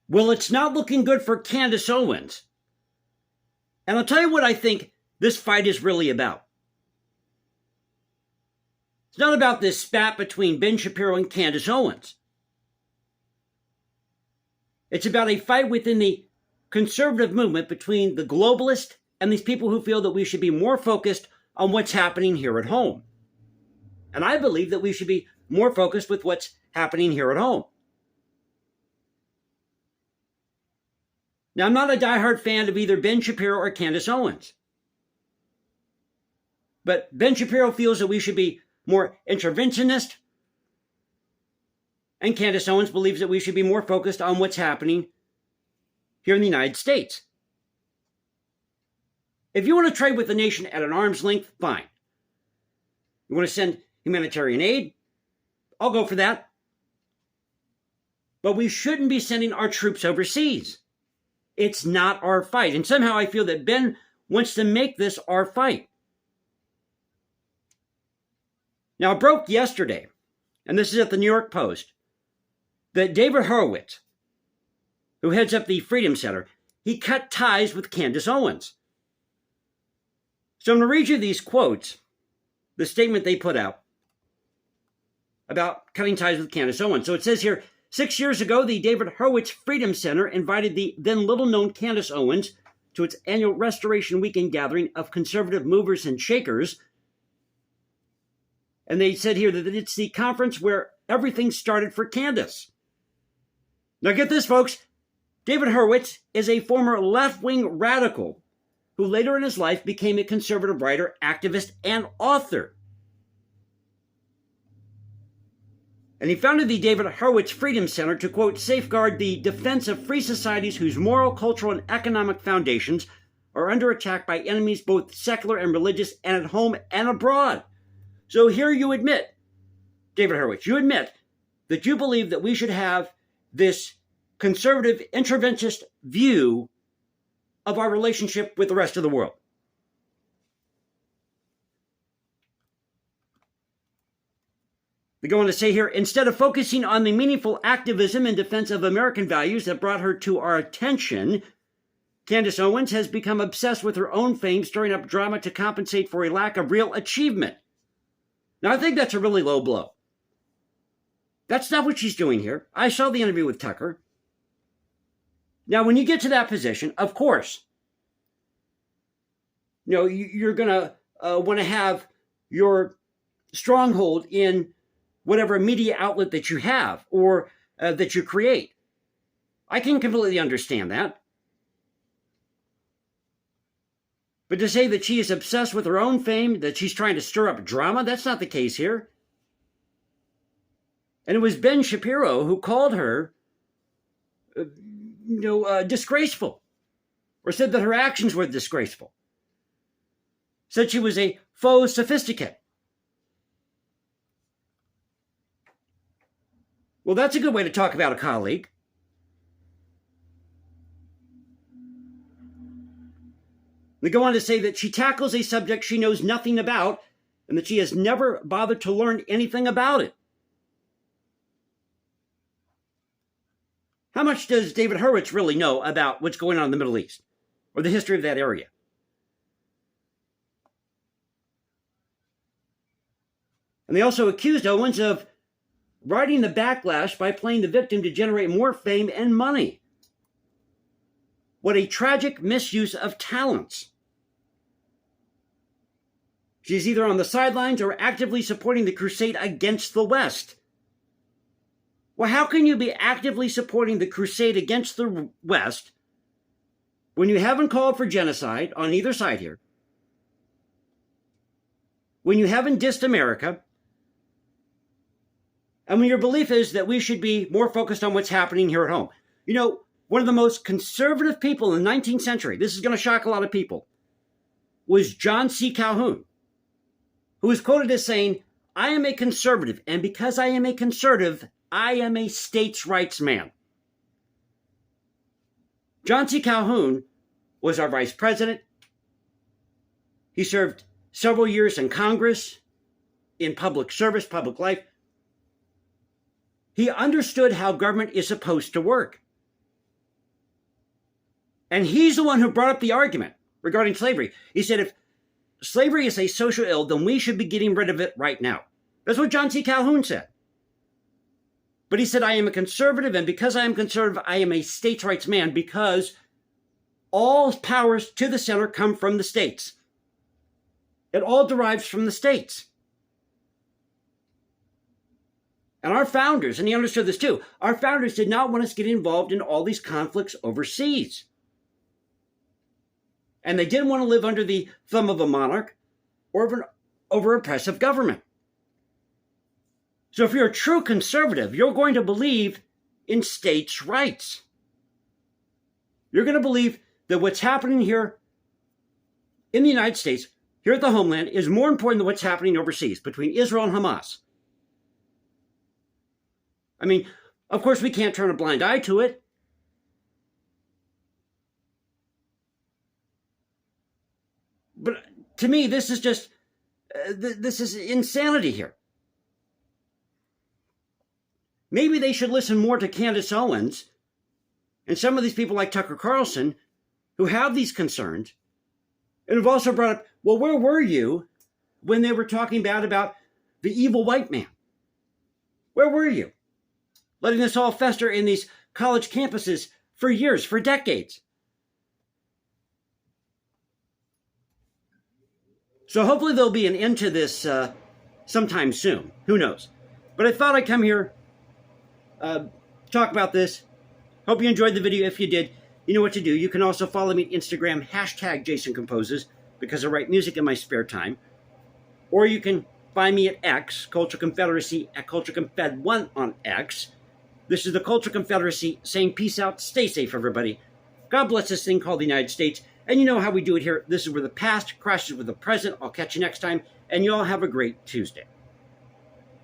Well, it's not looking good for Candace Owens. And I'll tell you what I think this fight is really about. It's not about this spat between Ben Shapiro and Candace Owens. It's about a fight within the conservative movement between the globalists and these people who feel that we should be more focused on what's happening here at home. And I believe that we should be more focused with what's happening here at home. Now, I'm not a diehard fan of either Ben Shapiro or Candace Owens. But Ben Shapiro feels that we should be more interventionist, and Candace Owens believes that we should be more focused on what's happening here in the United States. If you want to trade with the nation at an arm's length, fine. You want to send humanitarian aid? I'll go for that. But we shouldn't be sending our troops overseas. It's not our fight. And somehow I feel that Ben wants to make this our fight. Now, it broke yesterday, and this is at the New York Post, that David Horowitz, who heads up the Freedom Center, he cut ties with Candace Owens. So I'm going to read you these quotes, the statement they put out about cutting ties with Candace Owens. So it says here, 6 years ago, the David Horowitz Freedom Center invited the then little-known Candace Owens to its annual Restoration Weekend gathering of conservative movers and shakers. And they said here that it's the conference where everything started for Candace. Now get this, folks. David Horowitz is a former left-wing radical who later in his life became a conservative writer, activist, and author. And he founded the David Horowitz Freedom Center to, quote, safeguard the defense of free societies whose moral, cultural, and economic foundations are under attack by enemies both secular and religious and at home and abroad. So here you admit, David Horowitz, you admit that you believe that we should have this conservative interventionist view of our relationship with the rest of the world. They go on to say here, instead of focusing on the meaningful activism in defense of American values that brought her to our attention, Candace Owens has become obsessed with her own fame, stirring up drama to compensate for a lack of real achievement. Now, I think that's a really low blow. That's not what she's doing here. I saw the interview with Tucker. Now, when you get to that position, of course, you're going to want to have your stronghold in whatever media outlet that you have or that you create. I can completely understand that. But to say that she is obsessed with her own fame, that she's trying to stir up drama, that's not the case here. And it was Ben Shapiro who called her, disgraceful, or said that her actions were disgraceful. Said she was a faux sophisticate. Well, that's a good way to talk about a colleague. They go on to say that she tackles a subject she knows nothing about and that she has never bothered to learn anything about it. How much does David Horowitz really know about what's going on in the Middle East or the history of that area? And they also accused Owens of riding the backlash by playing the victim to generate more fame and money. What a tragic misuse of talents. She's either on the sidelines or actively supporting the crusade against the West. Well, how can you be actively supporting the crusade against the West when you haven't called for genocide on either side here, when you haven't dissed America, and when your belief is that we should be more focused on what's happening here at home? One of the most conservative people in the 19th century, this is going to shock a lot of people, was John C. Calhoun, who is quoted as saying, I am a conservative, and because I am a conservative, I am a states' rights man. John C. Calhoun was our vice president. He served several years in Congress, in public service, public life. He understood how government is supposed to work. And he's the one who brought up the argument regarding slavery. He said, if slavery is a social ill, then we should be getting rid of it right now. That's what John C. Calhoun said. But he said, I am a conservative, and because I am conservative, I am a states' rights man, because all powers to the center come from the states. It all derives from the states. And our founders, and he understood this too, our founders did not want us getting involved in all these conflicts overseas. And they didn't want to live under the thumb of a monarch or of an over-oppressive government. So if you're a true conservative, you're going to believe in states' rights. You're going to believe that what's happening here in the United States, here at the homeland, is more important than what's happening overseas between Israel and Hamas. I mean, of course, we can't turn a blind eye to it. But to me, this is just, this is insanity here. Maybe they should listen more to Candace Owens and some of these people like Tucker Carlson who have these concerns and have also brought up, well, where were you when they were talking bad about the evil white man? Where were you? Letting this all fester in these college campuses for years, for decades. So hopefully there'll be an end to this sometime soon. Who knows? But I thought I'd come here, talk about this. Hope you enjoyed the video. If you did, you know what to do. You can also follow me on Instagram, #JasonComposes, because I write music in my spare time. Or you can find me at X, Culture Confederacy, at CultureConfed1 on X. This is the Culture Confederacy saying peace out. Stay safe, everybody. God bless this thing called the United States. And you know how we do it here. This is where the past crashes with the present. I'll catch you next time. And you all have a great Tuesday.